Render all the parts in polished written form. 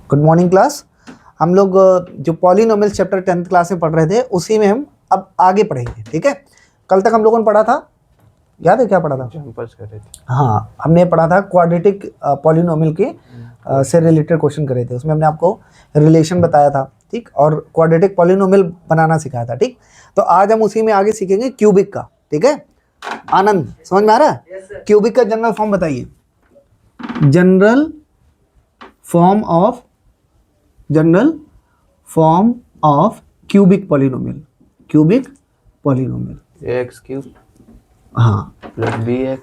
Good morning class. हम लोग जो पॉलिनोमियल चैप्टर 10th क्लास में पढ़ रहे थे उसी में हम अब आगे पढ़ेंगे। ठीक है, कल तक हम लोगों ने पढ़ा था, याद है क्या पढ़ा था? एग्जांपल्स कर रहे थे। हाँ, हमने पढ़ा था क्वाड्रेटिक पॉलिनोमियल के से रिलेटेड क्वेश्चन करे थे। उसमें हमने आपको रिलेशन बताया था, ठीक, और क्वाड्रेटिक पॉलिनोमियल बनाना सिखाया था। ठीक, तो आज हम उसी में आगे सीखेंगे क्यूबिक का। ठीक है, आनंद समझ में आ रहा है? क्यूबिक का जनरल फॉर्म बताइए। General form of cubic polynomial. Cubic polynomial ax cube हाँ plus bx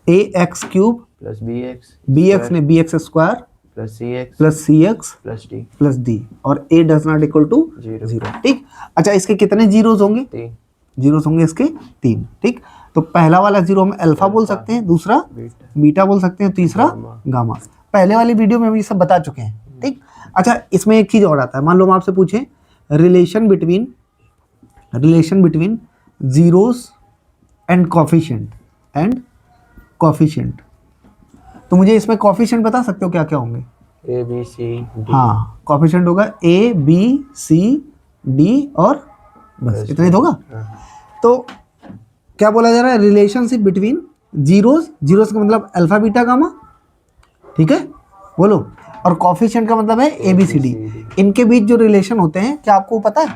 ax cube plus bx bx ने bx square plus cx plus cx plus d plus d और a does not equal to 0। ठीक, अच्छा इसके कितने zeros होंगे? 3 zeros होंगे इसके 3। ठीक, तो पहला वाला जीरो हम अल्फा बोल सकते हैं, दूसरा बीटा बोल सकते हैं, तीसरा गामा। पहले वाली वीडियो में हम ये सब बता चुके हैं। ठीक, अच्छा इसमें एक चीज और आता है। मान लो हम आपसे पूछें relation between zeros and coefficient तो मुझे इसमें कोफिशिएंट बता सकते हो क्या क्या होंगे? a b c d। हाँ, कोफिशिएंट होगा a b c d और बस इतना ही तो होगा। तो क्या बोला जा रहा है? रिलेशनशिप बिटवीन जीरोस का मतलब अल्फा बीटा गामा। ठीक है, बोलो। और कोफिशिएंट का मतलब है ए बी सी डी। इनके बीच जो रिलेशन होते हैं क्या आपको पता है?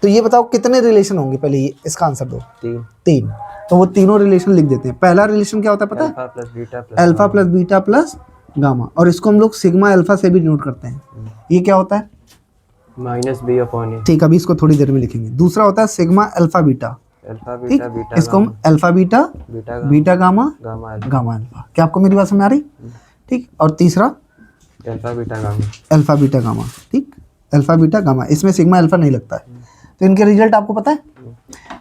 तो ये बताओ कितने रिलेशन होंगे? पहले ये इसका आंसर दो। 3। तो वो तीनों रिलेशन लिख देते हैं। पहला रिलेशन क्या होता है पता है? Alpha plus beta plus gamma. और इसको हम लोग सिग्मा अल्फा से भी नोट करते हैं। ये क्या होता है? माइनस बी अपॉन ए। ठीक, अभी इसको थोड़ी देर में लिखेंगे। दूसरा होता है सिग्मा अल्फा बीटा। ठीक, इसको हम alpha beta beta gamma alpha. क्या आपको मेरी बात समझ आ रही? ठीक, और तीसरा अल्फा बीटा गामा। ठीक, अल्फा बीटा गामा, इसमें सिग्मा अल्फा नहीं लगता है। तो इनके रिजल्ट आपको पता है?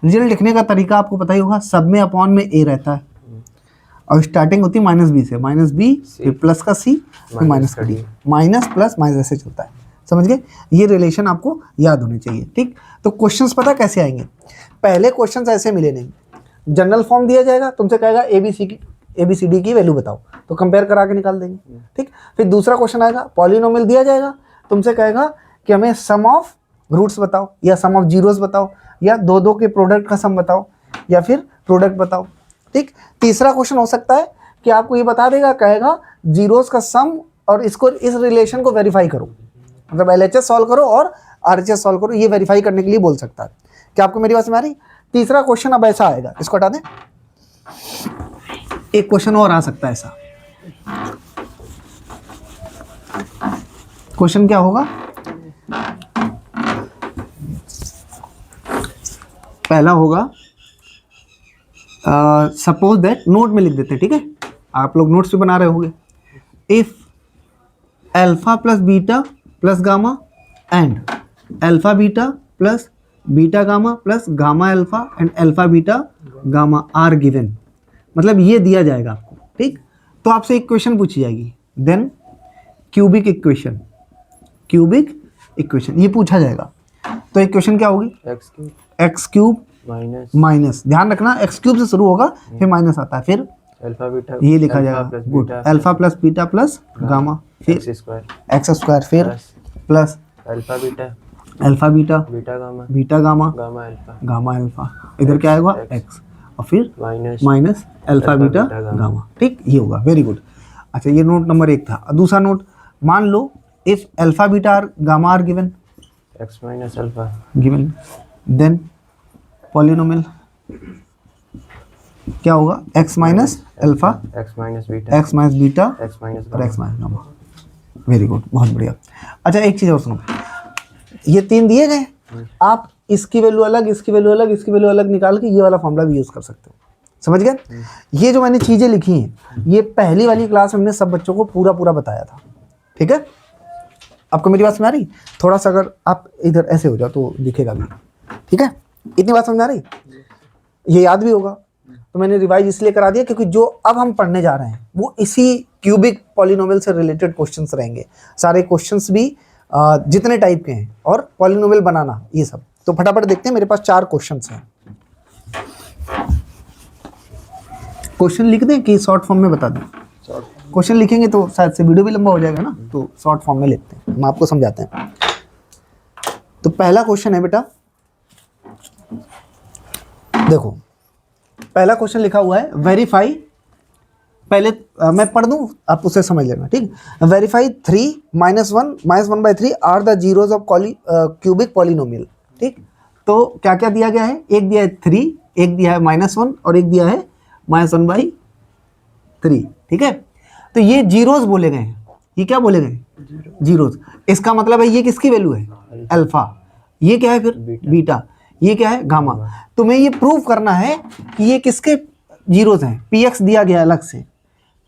रिजल्ट लिखने का तरीका आपको पता ही होगा। सब में अपॉन में ए रहता है और स्टार्टिंग होती है माइनस बी से। माइनस बी फिर प्लस का सी फिर माइनस का डी। माइनस प्लस माइनस ऐसे चलता है। समझ गए? ये रिलेशन आपको याद होने चाहिए। ठीक, तो क्वेश्चंस पता कैसे आएंगे? पहले क्वेश्चंस ऐसे मिले नहीं। जनरल फॉर्म दिया जाएगा, तुमसे कहेगा ABCD की वैल्यू बताओ, तो कंपेयर करा के निकाल देंगे। ठीक, फिर दूसरा क्वेश्चन आएगा, पॉलिनोमियल दिया जाएगा, तुमसे कहेगा कि हमें सम ऑफ रूट्स बताओ या सम ऑफ जीरोस बताओ या दो के प्रोडक्ट का सम बताओ या फिर प्रोडक्ट बताओ। ठीक, तीसरा क्वेश्चन हो सकता है कि आपको ये बता देगा, कहेगा जीरोस का सम और इसको इस रिलेशन को वेरीफाई करो, मतलब LHS सॉल्व करो और RHS सॉल्व करो। ये वेरीफाई करने के लिए बोल सकता है। क्या आपको मेरी बात समझ आ रही? तीसरा क्वेश्चन अब ऐसा आएगा, इसको हटा दें। एक क्वेश्चन और आ सकता है ऐसा। क्वेश्चन क्या होगा? पहला होगा सपोज दैट, नोट में लिख देते हैं। ठीक है, आप लोग नोट्स भी बना रहे होंगे। If alpha plus beta plus gamma and alpha beta plus beta gamma plus gamma alpha and alpha beta gamma are given, मतलब ये दिया जाएगा आपको। ठीक, तो आपसे एक क्वेश्चन पूछी जाएगी, देन क्यूबिक इक्वेशन ये पूछा जाएगा। तो एक क्वेश्चन क्या होगी? एक्स क्यूब माइनस, ध्यान रखना एक्स क्यूब से शुरू होगा फिर माइनस आता है, फिर अल्फा बीटा ये लिखा जाएगा। Good, alpha plus beta plus gamma फिर एक्स स्क्वायर फिर plus alpha beta beta gamma alpha. इधर क्या आएगा? एक्स और फिर माइनस अल्फा बीटा गामा। ठीक, ये होगा। Very good. अच्छा, ये नोट नंबर 1 था। दूसरा नोट, मान लो if alpha beta gamma are given, x minus alpha given, then polynomial क्या होगा? X minus alpha, x minus beta x minus gamma. Very good, बहुत बढ़िया। अच्छा एक चीज़ और सुनो, ये 3 दिए गए, आप इसकी वैल्यू अलग, इसकी वैल्यू अलग, इसकी वैल्यू अलग निकाल के ये वाला फॉर्मूला भी यूज़ कर सकते हो। समझ गए? ये जो मैंने चीज़ें लिखी हैं ये पहली वाली क्लास में हमने सब बच्चों को पूरा बताया था। ठीक है, आपको मेरी बात समझ आ रही? थोड़ा सा अगर आप इधर ऐसे हो जाओ तो दिखेगा भी। ठीक है, इतनी बात समझ आ रही? ये याद भी होगा। तो मैंने रिवाइज इसलिए करा दिया क्योंकि जो अब हम पढ़ने जा रहे हैं वो इसी क्यूबिक पॉलिनोमियल से रिलेटेड क्वेश्चंस रहेंगे। सारे क्वेश्चंस भी जितने टाइप के हैं और पॉलिनोमियल बनाना ये सब। तो फटाफट देखते हैं, मेरे पास 4 क्वेश्चंस हैं। क्वेश्चन लिख दें कि शॉर्ट फॉर्म में बता दें? क्वेश्चन लिखेंगे तो शायद से वीडियो भी लंबा हो जाएगा ना, तो शॉर्ट फॉर्म में लिखते हैं, हम आपको समझाते हैं। तो पहला क्वेश्चन है बेटा, देखो पहला क्वेश्चन लिखा हुआ है वेरीफाई, पहले मैं पढ़ दूं, आप उसे समझ लेना, ठीक। Verify 3 -1 are the zeros of cubic polynomial, ठीक। तो क्या क्या दिया गया है, एक दिया है 3, एक दिया है -1 और एक दिया है -1/3, ठीक है। तो ये जीरोज बोले गए हैं, ये क्या बोले गए, जीरोज। इसका मतलब है ये किसकी वैल्यू है, अल्फा, ये क्या है फिर बीटा, ये क्या है गामा। तुम्हें ये प्रूव करना है कि ये किसके जीरोज हैं। px दिया गया अलग से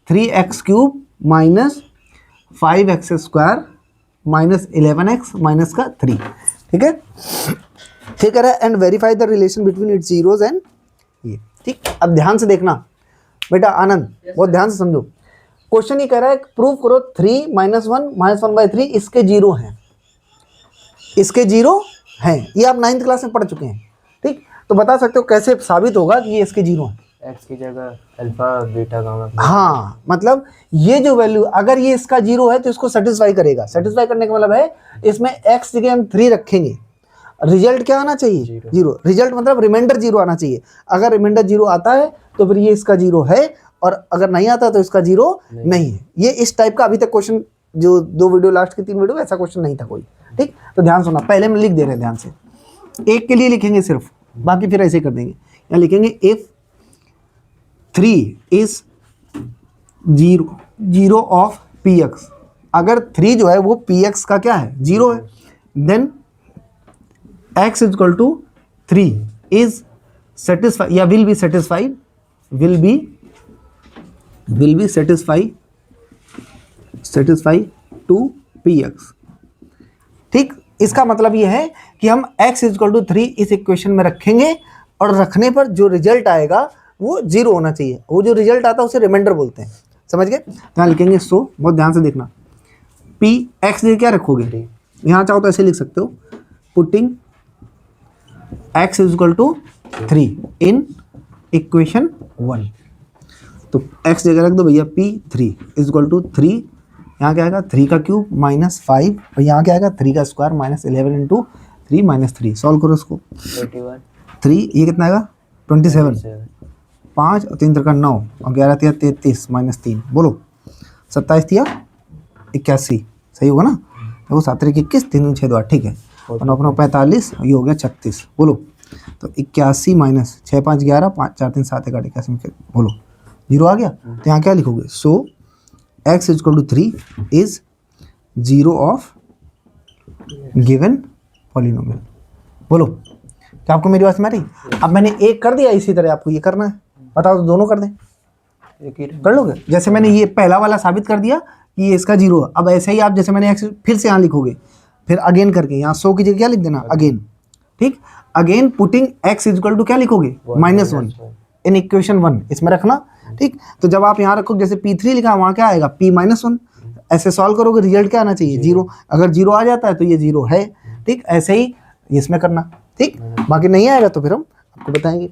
3x³ -5x² -11x -3, ठीक है। फिर कह रहा है and verify the relation between its zeros and ये, ठीक। अब ध्यान से देखना बेटा, आनंद बहुत ध्यान से समझो। क्वेश्चन ये कह रहा है प्रूव करो 3 -1 -1/3 इसके जीरो हैं, इसके जीरो हैं। ये आप 9th क्लास में पढ़ चुके हैं, ठीक। तो बता सकते हो कैसे साबित होगा कि ये इसके जीरो हैं। एक्स की जगह अल्फा बीटा गामा। हाँ, मतलब ये जो वैल्यू अगर ये इसका जीरो है तो इसको सेटिस्फाई करेगा। सेटिस्फाई करने का मतलब है इसमें x जगह हम 3 रखेंगे, रिजल्ट क्या आना चाहिए, जीरो। रिजल्ट मतलब रिमाइंडर जीरो आना चाहिए। अगर रिमाइंडर जीरो आता है तो फिर ये इसका जीरो है, और अगर नहीं आता तो इसका जीरो नहीं है। ये इस टाइप का अभी तक क्वेश्चन, जो 2 वीडियो लास्ट की 3 वीडियो, ऐसा क्वेश्चन नहीं था कोई, ठीक। तो ध्यान सुना, पहले हम लिख दे रहे हैं ध्यान से, एक के लिए लिखेंगे सिर्फ, बाकी फिर ऐसे कर देंगे। यहाँ लिखेंगे if 3 is zero of px, अगर 3 जो है वो px का क्या है, जीरो है, then x equal to 3 is satisfy या will be satisfied, will be satisfy to px, ठीक। इसका मतलब ये है कि हम x इक्वल टू 3 इस इक्वेशन में रखेंगे, और रखने पर जो रिजल्ट आएगा वो जीरो होना चाहिए। वो जो रिजल्ट आता है उसे रिमाइंडर बोलते हैं, समझ गए। यहाँ लिखेंगे सो, बहुत ध्यान से देखना, p x दे क्या रखोगे, यहाँ चाहो तो ऐसे लिख सकते हो, putting x equal to 3 in equation 1। तो x जगह रख दो भैया, p3 इक्वल टू 3, यहाँ क्या आएगा 3 का क्यूब -5, और यहाँ क्या आएगा 3 का स्क्वायर -11 इंटू 3 - 3। सॉल्व करो इसको, 81 3 ये कितना आएगा 27, 5 और 3 3 का 9 और 11 3 33 -3, बोलो 27 या 81, सही होगा ना। देखो 7 3 21, 3 6 2 8, ठीक है। और 9 9 45, ये हो गया 36, बोलो। तो 81 माइनस 6 5 11 5 4 3 7 1 8 81, बोलो जीरो आ गया। तो यहाँ क्या लिखोगे, so x equal to 3 is zero of given polynomial, बोलो। क्या आपको मेरी बात समझ रही। अब मैंने एक कर दिया, इसी तरह आपको ये करना है, बताओ तो दोनों कर दें, एक ही कर लोगे। जैसे मैंने ये पहला वाला साबित कर दिया कि ये इसका जीरो है, अब ऐसे ही आप जैसे मैंने x फिर से यहाँ लिखोगे, फिर अगेन करके यहाँ 100 की जगह क्या लिख देना, अगेन, ठीक। Again putting x equal to क्या लिखोगे, -1 इन इक्वेशन 1, इसमें रखना, ठीक। तो जब आप यहाँ रखोगे, जैसे p3 लिखा वहाँ क्या आएगा p-1, ऐसे सॉल्व करोगे, रिजल्ट क्या आना चाहिए, जीरो। अगर जीरो आ जाता है तो ये जीरो है, ठीक। ऐसे ही इसमें करना, ठीक। बाकी नहीं आएगा तो फिर हम आपको बताएंगे।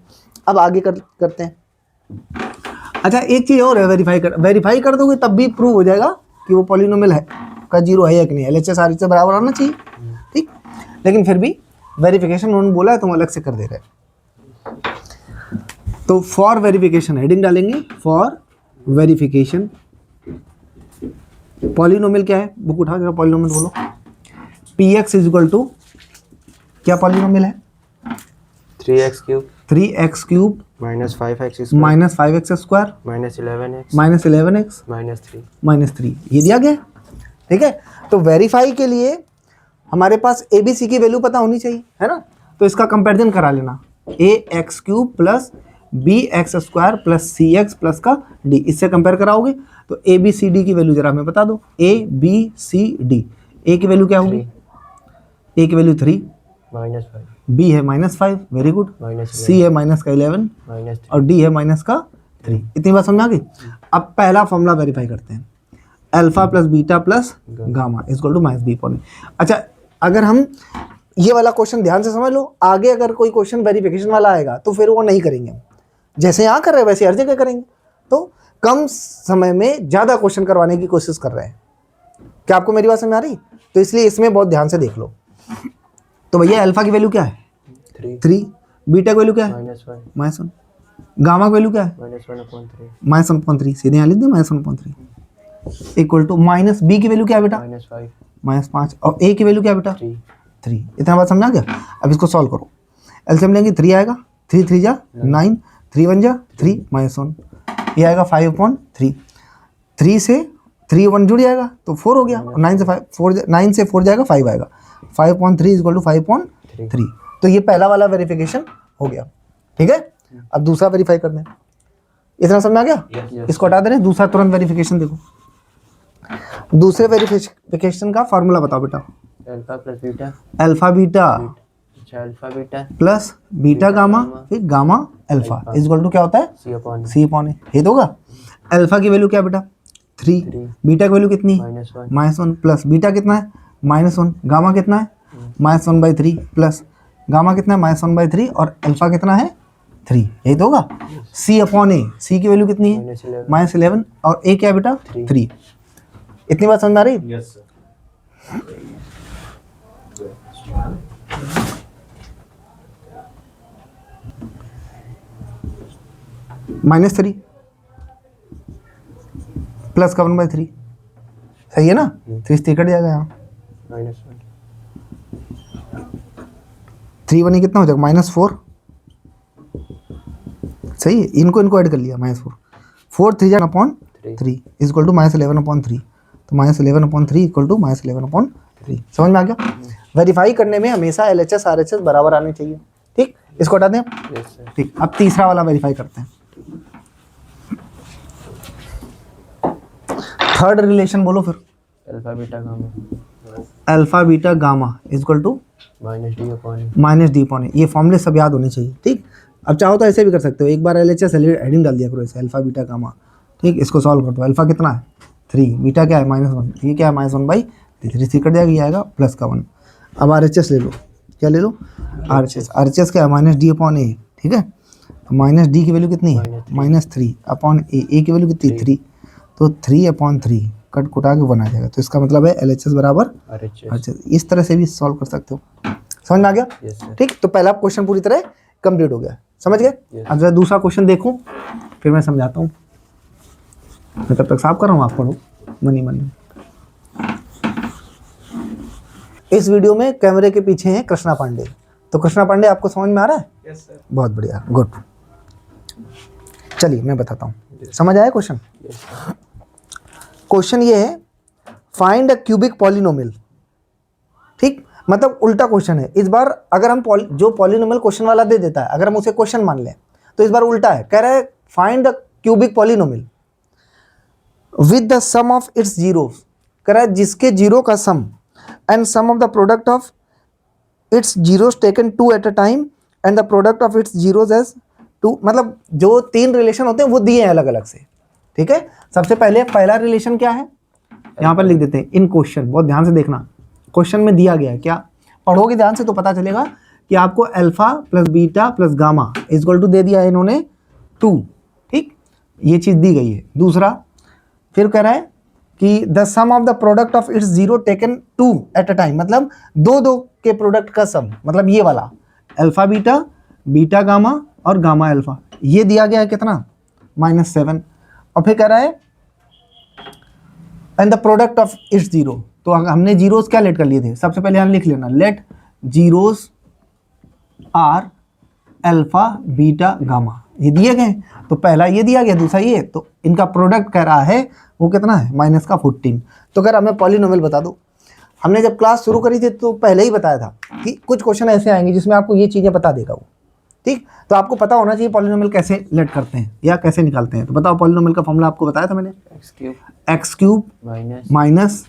अब आगे करते हैं। अच्छा एक चीज़ और है, वेरीफाई कर दोगे तब भी प्रूव हो जाएगा कि वो पॉलिनोमियल है का जीरो है या कि नहीं। LHS RHS से बराबर आना चाहिए, ठीक। लेकिन फिर भी वेरिफिकेशन उन्होंने बोला है तो हम अलग से कर दे रहे हैं। तो फॉर वेरिफिकेशन हेडिंग डालेंगे, फॉर वेरिफिकेशन पॉलिनोमियल क्या है, बुक उठाओ जरा, पॉलिनोमियल बोलो। px इक्वल टू क्या पॉलिनोमियल है, 3x क्यूब -5x² -11x -3 ये दिया गया, ठीक है। तो वेरीफाई के लिए हमारे पास ABC की वैल्यू पता होनी चाहिए, है ना। तो इसका कंपैरिजन करा लेना, ax³ plus bx² plus cx plus का d, इससे कंपेयर कराओगे तो ABCD की वैल्यू जरा हमें बता दो। ABCD, a की वैल्यू क्या होगी, a की वैल्यू 3, -5 b है -5, वेरी गुड, c है -11 और d है -3। इतनी बात समझ आ गई। अब पहला फॉर्मूला वेरीफाई करते हैं, alpha plus beta plus gamma equal to -b point. अच्छा अगर हम ये वाला क्वेश्चन ध्यान से समझ लो, आगे अगर कोई क्वेश्चन वेरिफिकेशन वाला आएगा तो फिर वो नहीं करेंगे हम, जैसे यहाँ कर रहे हैं वैसे हर जगह करेंगे। तो कम समय में ज़्यादा क्वेश्चन करवाने की कोशिश कर रहे हैं। क्या आपको मेरी बात समझ आ रही? तो इसलिए इसमें बहुत ध्यान से देख लो। तो भैया अल्फा की वैल्यू क्या है? 3। बीटा की वैल्यू क्या है? -1। गामा की वैल्यू क्या है? -1/3। सीधे यहाँ लिख दे -1/3 इक्वल टू माइनस बी की वैल्यू क्या है बेटा? -5। और ए की वैल्यू क्या है बेटा? 3। इतना बात समझ आ गया? अब इसको सॉल्व करो। एलसीएम लेंगे 3 आएगा, 3 3 जा 9, 3 1 जा 3 -1, ये आएगा 5/3। 3 से 3 1 जुड़ जाएगा तो 4 हो गया, और 9 से 4 जाएगा 5 आएगा। 5/3 इक्वल टू 5/3। तो ये पहला वाला वेरिफिकेशन हो गया। ठीक है, अब दूसरा वेरीफाई कर दें। इतना समझ में आ गया? इसको हटा दे रहे हैं, दूसरा तुरंत वेरिफिकेशन देखो। दूसरे वेरिफिकेशन का फॉर्मूला बताओ बेटा। Alpha plus beta, alpha beta alpha beta plus beta gamma फिर gamma alpha is equal to क्या होता है? C/A। ये दोगा। अल्फा की वैल्यू क्या बेटा? 3। बीटा की वैल्यू कितनी? -1 प्लस बीटा कितना है? -1। गामा कितना है? -1/3 प्लस गामा कितना है? -1/3 और अल्फा कितना है? 3। यही तो होगा। C/A। C की वैल्यू कितनी है? -11 और A क्या है बेटा? 3। इतनी बात समझ आ रही? Yes sir. -3 प्लस का 1/3 सही है ना? 3 से कट जाएगा यहाँ। -1 3 बनी कितना हो जाएगा? -4। सही है, इनको ऐड कर लिया -4। 4 3 3 इज इक्वल टू -11/3। तो -11/3 इक्वल टू -11/3। समझ में आ गया? वेरीफाई करने में हमेशा LHS RHS बराबर आने चाहिए। ठीक, इसको हटा दें। ठीक, अब तीसरा वाला वेरीफाई करते हैं। थर्ड रिलेशन बोलो फिर। Alpha beta gamma alpha beta gamma is equal to -D/A। ये फॉर्मूले सब याद होने चाहिए। ठीक, अब चाहो तो ऐसे भी कर सकते हो, एक बार LHS हेडिंग डाल दिया करो ऐसे, अल्फा बीटा गामा। ठीक, इसको सॉल्व कर दो। अल्फा कितना है? 3, बीटा क्या है? -1, ये क्या है? -1/3 से कट जाएगा, ये आएगा प्लस का 1। अब RHS ले लो। क्या ले लो? RHS क्या है? -D/A। ठीक है, तो -D की वैल्यू कितनी है? -3/A। A की वैल्यू कितनी? 3। तो 3/3 कट कुटा के 1 आ जाएगा। तो इसका मतलब है LHS बराबर RHS। इस तरह से भी सॉल्व कर सकते हो। समझ में आ गया? ठीक, तो पहला क्वेश्चन पूरी तरह कंप्लीट हो गया। समझ गए? अब जरा दूसरा क्वेश्चन देखूं फिर मैं समझाता हूँ। मैं तब तक साफ कर रहा हूँ, आप पढ़ो मनी। इस वीडियो में कैमरे के पीछे हैं कृष्णा पांडे। तो कृष्णा पांडे आपको समझ में आ रहा है? Yes sir. बहुत बढ़िया, गुड। चलिए मैं बताता हूँ। समझ आया क्वेश्चन? क्वेश्चन ये है, फाइंड अ क्यूबिक पॉलिनोमियल। ठीक, मतलब उल्टा क्वेश्चन है। इस बार अगर हम जो पॉलिनोमियल क्वेश्चन वाला दे देता है, अगर हम उसे क्वेश्चन मान लें, तो इस बार उल्टा है। कह रहा है find the cubic polynomial with the sum of its zeros. कह रहा है जिसके जीरो का sum and sum of the product of its zeros taken 2 at a time and the product of its zeros as 2। मतलब जो 3 relation होते हैं वो दिए हैं अलग अलग से। ठीक है, सबसे पहले पहला रिलेशन क्या है? यहाँ पर लिख देते हैं इन क्वेश्चन। बहुत ध्यान से देखना, क्वेश्चन में दिया गया है। क्या पढ़ोगे ध्यान से तो पता चलेगा कि आपको alpha plus beta plus gamma is equal to दे दिया है इन्होंने 2। ठीक, ये चीज़ दी गई है। दूसरा फिर कह रहा है कि the sum of the product of its zero taken 2 at a time, मतलब 2 के प्रोडक्ट का सम, मतलब ये वाला अल्फा बीटा, बीटा गामा और गामा अल्फा, ये दिया गया है कितना? -7। और फिर कह रहा है and the product of its zero. तो हमने जीरोस क्या लेट कर लिए थे? सबसे पहले यहाँ लिख लेना, let zeros are alpha beta gamma. ये दिए गए, तो पहला ये दिया गया, दूसरा ये। तो इनका प्रोडक्ट कह रहा है वो कितना है? -14। तो कह रहा हमें पॉलिनोमियल बता दो। हमने जब क्लास शुरू करी थी तो पहले ही बताया था कि कुछ क्वेश्चन ऐसे आएंगे जिसमें आपको ये चीज़ें बता देगा वो। ठीक, तो आपको पता होना चाहिए पॉलिनोमियल कैसे लेट करते हैं या कैसे निकालते हैं। तो बताओ, पॉलिनोमियल का फॉर्मूला आपको बताया था मैंने, x³ minus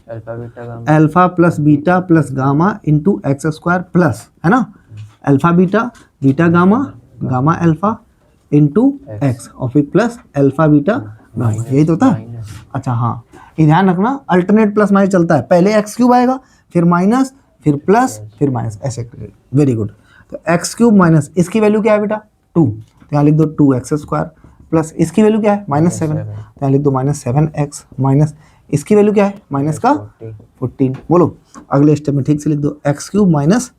alpha plus beta plus gamma into x² plus, है ना, alpha beta beta gamma gamma alpha into x और फिर प्लस अल्फा बीटा गामा। यही तो होता है। अच्छा हाँ, ये ध्यान रखना, अल्टरनेट प्लस माइनस चलता है। पहले x³ आएगा, फिर माइनस, फिर प्लस, फिर माइनस, ऐसे। Very good. तो x³ माइनस इसकी वैल्यू क्या है बेटा? 2। तो यहाँ लिख दो 2x² प्लस इसकी वैल्यू क्या है -7, तो यहाँ लिख दो -7x माइनस इसकी वैल्यू क्या है माइनस का 14। बोलो अगले स्टेप में ठीक से लिख दो x³ माइनस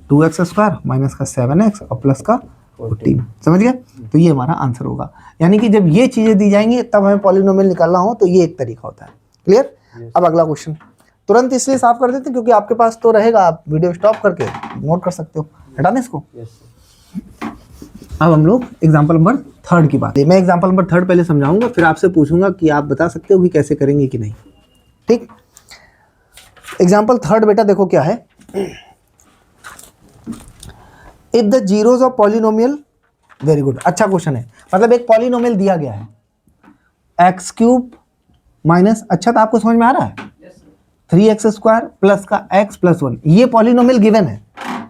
2x² माइनस का 7x और प्लस का 14। समझ गए? तो ये हमारा आंसर होगा। यानी कि जब ये चीजें दी जाएंगी तब हमें पॉलिनोमियल निकालना हो तो ये एक तरीका होता है। क्लियर? अब अगला क्वेश्चन तुरंत इसलिए साफ कर देते हैं क्योंकि आपके पास तो रहेगा, आप वीडियो स्टॉप करके नोट कर सकते हो। हटाने इसको। अब हम लोग एग्जाम्पल नंबर 3 की बात। मैं एग्जाम्पल नंबर 3 पहले समझाऊंगा, फिर आपसे पूछूंगा कि आप बता सकते हो कि कैसे करेंगे कि नहीं। ठीक, एग्जाम्पल 3 बेटा देखो क्या है। If the zeros of polynomial, very good, अच्छा क्वेश्चन है। मतलब एक पॉलिनोमियल दिया गया है x³ माइनस, अच्छा तो आपको समझ में आ रहा है 3x² प्लस का x प्लस 1, ये पॉलिनोमियल गिवन है।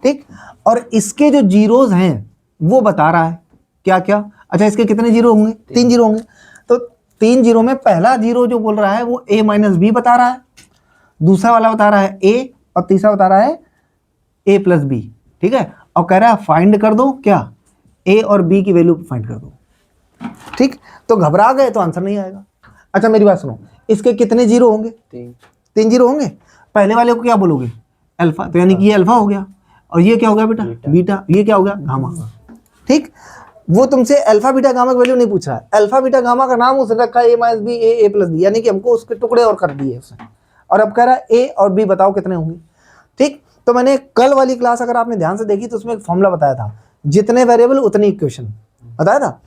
ठीक, और इसके जो जीरोज हैं वो बता रहा है क्या क्या। अच्छा इसके कितने जीरो होंगे? 3 जीरो होंगे। तो 3 जीरो में पहला जीरो जो बोल रहा है वो a माइनस बी बता रहा है, दूसरा वाला बता रहा है a और तीसरा बता रहा है a प्लस बी। ठीक है, और कह रहा है फाइंड कर दो क्या, a और b की वैल्यू फाइंड कर दो। ठीक, तो घबरा गए तो आंसर नहीं आएगा। अच्छा मेरी बात सुनो, इसके कितने जीरो होंगे? 3 जीरो होंगे। पहले वाले को क्या बोलोगे? अल्फा, तो यानी कि ये अल्फा हो गया और ये क्या हो गया बेटा? बीटा। ये क्या हो गया? गामा। ठीक, वो तुमसे अल्फा बीटा गामा की वैल्यू नहीं पूछ रहा है, अल्फा बीटा गामा का नाम उसने रखा है a minus b, a plus b, यानी कि हमको उसके टुकड़े और कर दिए उसने, और अब कह रहा है a और b बताओ कितने होंगे। ठीक, तो मैंने कल वाली क्लास अगर आपने ध्यान से देखी तो उसमें एक फॉर्मूला बताया था, जितने वेरिएबल उतनी इक्वेशन बताया था।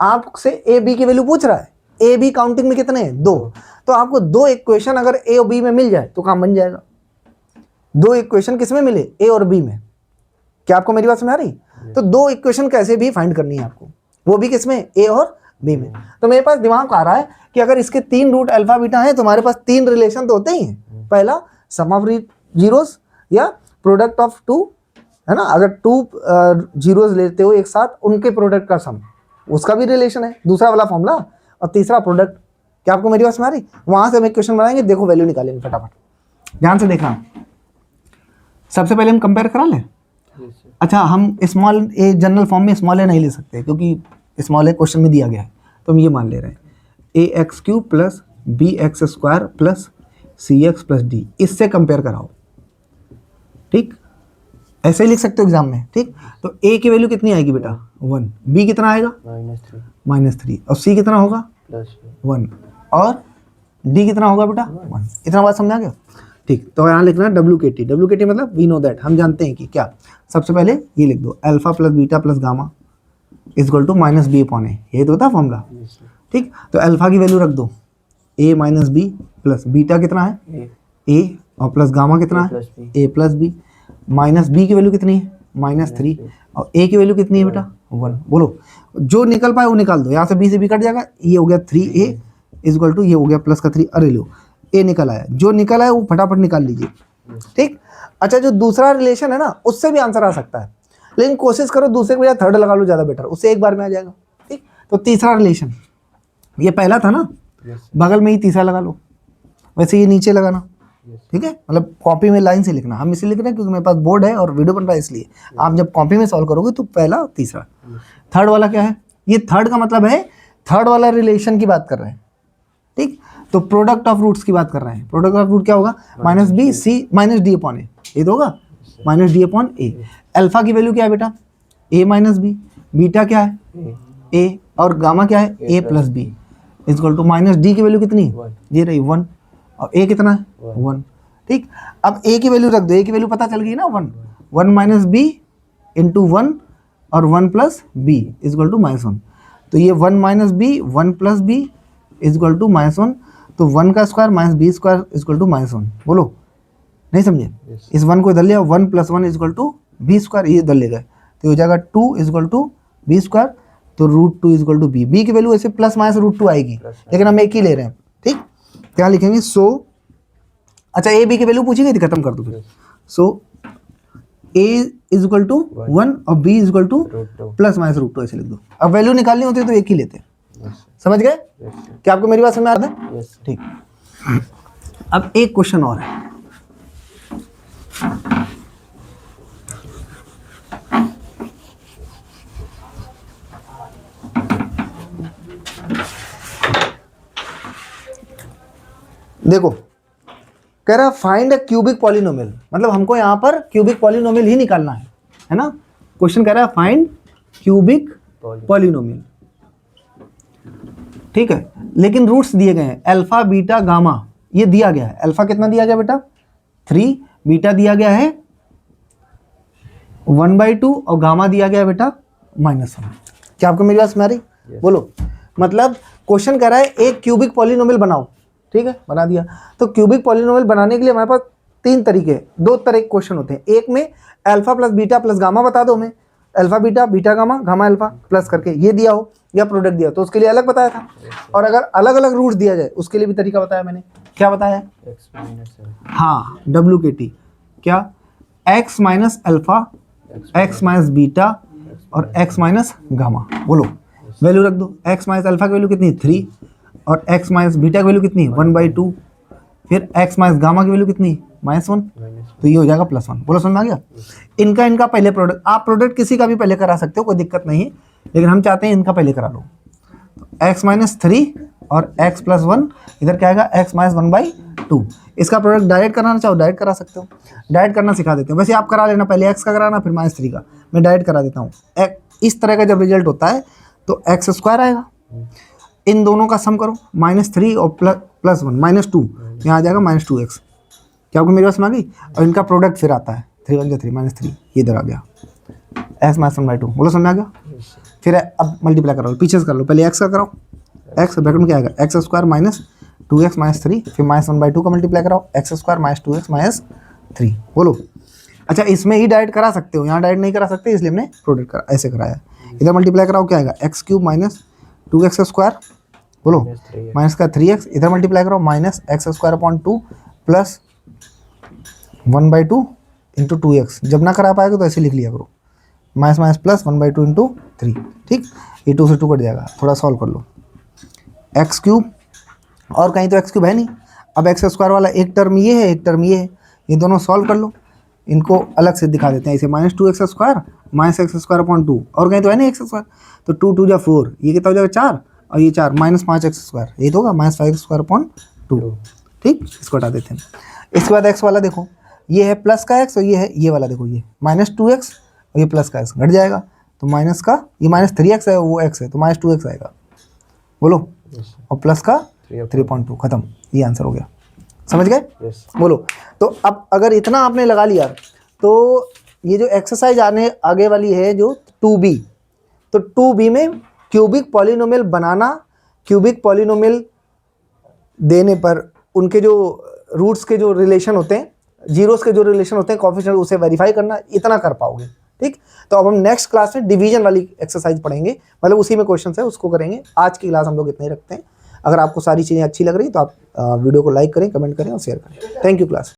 आपसे a b की वैल्यू पूछ रहा है, a b काउंटिंग में कितने हैं? 2। तो आपको 2 इक्वेशन अगर a और b में मिल जाए तो काम बन जाएगा। 2 इक्वेशन किस में मिले? a और b में। क्या आपको मेरी बात समझ आ रही? तो 2 इक्वेशन कैसे भी फाइंड करनी है आपको, वो भी किसमें? a और b में। तो मेरे पास दिमाग आ रहा है कि अगर इसके 3 रूट अल्फा बीटा है तो हमारे पास 3 रिलेशन तो होते ही हैं। पहला सम ऑफ जीरोस या प्रोडक्ट ऑफ 2, है ना, अगर 2 जीरोस लेते हो एक साथ उनके प्रोडक्ट का सम, उसका भी रिलेशन है, दूसरा वाला फॉर्मूला, और तीसरा प्रोडक्ट। क्या आपको मेरी बात समझ आ रही? वहां से हम इक्वेशन बनाएंगे, देखो वैल्यू निकालेंगे फटाफट। ध्यान से देखना, सबसे पहले हम कंपेयर करा लें। अच्छा हम स्मॉल ए जनरल फॉर्म में स्मॉल ए नहीं ले सकते क्योंकि स्मॉल ए क्वेश्चन में दिया गया है, तो हम ये मान ले रहे हैं ax³ plus bx² plus cx plus d, इससे कंपेयर कराओ। ठीक, ऐसे ही लिख सकते हो एग्जाम में। ठीक, तो a की वैल्यू कितनी आएगी बेटा? 1, b कितना आएगा? -3, और c कितना होगा? +1, और d कितना होगा बेटा? 1। इतना बात समझ आ गया? ठीक, तो यहाँ लिखना WKT। WKT मतलब वी नो दैट, हम जानते हैं कि क्या। सबसे पहले ये लिख दो, alpha plus beta plus gamma equal to -b/a, ये तो होता है फॉर्मूला। ठीक, तो अल्फा की वैल्यू रख दो a minus b plus beta कितना है? a, और प्लस गामा कितना है? a plus b, minus b की वैल्यू कितनी है? -3, और a की वैल्यू कितनी है बेटा? 1। बोलो जो निकल पाए वो निकाल दो, यहाँ से b से b कट जाएगा, ये हो गया 3a इक्वल टू ये हो गया प्लस का 3, अरे लो a निकल आया, जो निकल आया वो फटाफट निकाल लीजिए। ठीक, अच्छा जो दूसरा रिलेशन है ना उससे भी आंसर आ सकता है, लेकिन कोशिश करो दूसरे के बजाय थर्ड लगा लो, ज़्यादा बेटर, उससे एक बार में आ जाएगा। ठीक, तो तीसरा रिलेशन, ये पहला था ना, बगल में ही तीसरा लगा लो, वैसे ये नीचे लगाना। ठीक है, मतलब कॉपी में लाइन से लिखना, हम इसे लिख रहे हैं क्योंकि मेरे पास बोर्ड है और वीडियो बन रहा है, इसलिए आप जब कॉपी में सॉल्व करोगे तो पहला तीसरा। थर्ड वाला क्या है? ये थर्ड का मतलब है थर्ड वाला रिलेशन की बात कर रहे हैं। ठीक, तो प्रोडक्ट ऑफ रूट्स की बात कर रहे हैं। प्रोडक्ट ऑफ रूट क्या होगा? -b/c -d/a, ये तो होगा -d/a। अल्फा की वैल्यू क्या है बेटा? a माइनस बी, बीटा क्या है? a, और गामा क्या है? a plus b equal to -d की वैल्यू कितनी? ये रही 1, और a कितना है? 1। ठीक, अब a की वैल्यू रख दो, a की वैल्यू पता चल गई ना, 1 माइनस बी इंटू 1 और 1 प्लस बी इक्वल टू -1। तो ये 1 minus b 1 plus b equal to -1, तो 1 का square minus b square equal to -1। बोलो नहीं समझे? इस 1 को इधर लिया, 1 + 1 इक्वल टू बी स्क्वायर, ये इधर ले गए तो हो जाएगा 2 इक्वल टू बी स्क्वायर, तो √2 इक्वल टू बी। बी की वैल्यू ऐसे प्लस माइनस √2 आएगी, लेकिन हम एक ही ले रहे हैं। ठीक, क्या लिखेंगे? सो अच्छा ए बी की वैल्यू पूछी गई थी, खत्म कर दो फिर। सो a इक्वल टू 1 और b equal two plus minus √2, ऐसे लिख दो। अब वैल्यू निकालनी होती है तो एक ही लेते हैं। समझ गए? क्या आपको मेरी बात समझ आ रहा है? ठीक, अब एक क्वेश्चन और है। देखो कह रहा फाइंड अ क्यूबिक पॉलिनोमियल, मतलब हमको यहाँ पर क्यूबिक पॉलिनोमियल ही निकालना है ना। क्वेश्चन कह रहा है फाइंड क्यूबिक पॉलिनोमियल, ठीक है। लेकिन रूट्स दिए गए हैं अल्फा बीटा गामा, ये दिया गया है। अल्फा कितना दिया गया बेटा 3, बीटा दिया गया है 1/2 और गामा दिया गया है बेटा -1। क्या आपको मेरी बात समझ आ रही? बोलो। मतलब क्वेश्चन कह रहा है एक क्यूबिक पॉलिनोमियल बनाओ, ठीक है, बना दिया। तो क्यूबिक पॉलिनोमियल बनाने के लिए हमारे पास 3 तरीके, 2 तरह के क्वेश्चन होते हैं। एक में alpha plus beta plus gamma बता दो हमें, alpha beta beta gamma gamma alpha plus करके ये दिया हो, या प्रोडक्ट दिया तो उसके लिए अलग बताया था। और अगर अलग अलग रूट्स दिया जाए उसके लिए भी तरीका बताया मैंने। क्या बताया? हाँ, WKT। क्या? x minus alpha, x minus beta और x माइनस गामा। बोलो, वैल्यू रख दो। x माइनस अल्फा की वैल्यू कितनी है 3, और x माइनस बीटा की वैल्यू कितनी है 1/2, फिर x माइनस गामा की वैल्यू कितनी है -1, तो ये हो जाएगा +1। बोलो, समझ में आ गया? इनका पहले प्रोडक्ट, आप प्रोडक्ट किसी का भी पहले करा सकते हो, कोई दिक्कत नहीं है, लेकिन हम चाहते हैं इनका पहले करा लो। तो x माइनस 3 और x प्लस 1, इधर क्या आएगा x माइनस 1/2। इसका प्रोडक्ट डायरेक्ट कराना चाहो डायरेक्ट करा सकते हो, डायरेक्ट करना सिखा देते हैं। वैसे आप करा लेना, पहले x का कराना फिर -3 का, मैं डायरेक्ट करा देता हूँ। इस तरह का जब रिजल्ट होता है तो x² आएगा, इन दोनों का सम करो, -3 और +1 -2, यहाँ आ जाएगा -2x। क्या आपको मेरी बात समझ आ गई? और इनका प्रोडक्ट फिर आता है 3 × 3 -3, ये इधर आ गया x माइनस 1/2। बोलो, समझ में आ गया? फिर अब मल्टीप्लाई करो, पीछे से कर लो, पहले x का कराओ, x ब्रैकेट में क्या आएगा x² - 2x - 3, फिर -1/2 का मल्टीप्लाई कराओ, x² - 2x - 3। बोलो। अच्छा, इसमें ही डायरेक्ट करा सकते हो, यहाँ डायरेक्ट नहीं करा सकते, इसलिए हमने प्रोडक्ट करा ऐसे कराया। इधर मल्टीप्लाई कराओ, क्या आएगा x³ - 2x², बोलो, माइनस का 3x, इधर मल्टीप्लाई करो, -x² प्लस 1/2 इंटू 2x। जब ना करा पाएगा तो ऐसे लिख लिया करो, माइनस प्लस 1/2 इंटू 3, ठीक। ये 2 से 2 कट जाएगा, थोड़ा सॉल्व कर लो। x³ और कहीं तो x³ है नहीं, अब x² वाला एक टर्म ये है, एक टर्म ये है, ये दोनों सॉल्व कर लो। इनको अलग से दिखा देते हैं, इसे -2x² -x²/2, और कहीं तो है नहीं x², तो 2 × 2 = 4, ये कितना हो जाएगा 4, और ये 4 -5x², ये तो होगा -5x²/2, ठीक। इसको हटा देते हैं। इसके बाद x वाला देखो, ये है प्लस का x और ये है ये वाला, देखो ये -2x और ये प्लस का x, घट जाएगा तो माइनस का, ये -3x है वो x है तो -2x आएगा। बोलो, और प्लस का 3.2, खत्म, ये आंसर हो गया। समझ गए? बोलो। तो अब अगर इतना आपने लगा लिया तो ये जो एक्सरसाइज आगे वाली है जो 2b, तो 2b में क्यूबिक पॉलिनोमियल बनाना, क्यूबिक पॉलिनोमियल देने पर उनके जो रूट्स के जो रिलेशन होते हैं, जीरोस के जो रिलेशन होते हैं, कोएफिशिएंट, उसे वेरीफाई करना, इतना कर पाओगे, ठीक। तो अब हम नेक्स्ट क्लास में डिवीजन वाली एक्सरसाइज पढ़ेंगे, मतलब उसी में क्वेश्चन है, उसको करेंगे। आज की क्लास हम लोग इतना ही रखते हैं। अगर आपको सारी चीज़ें अच्छी लग रही तो आप वीडियो को लाइक करें, कमेंट करें और शेयर करें। Thank you class.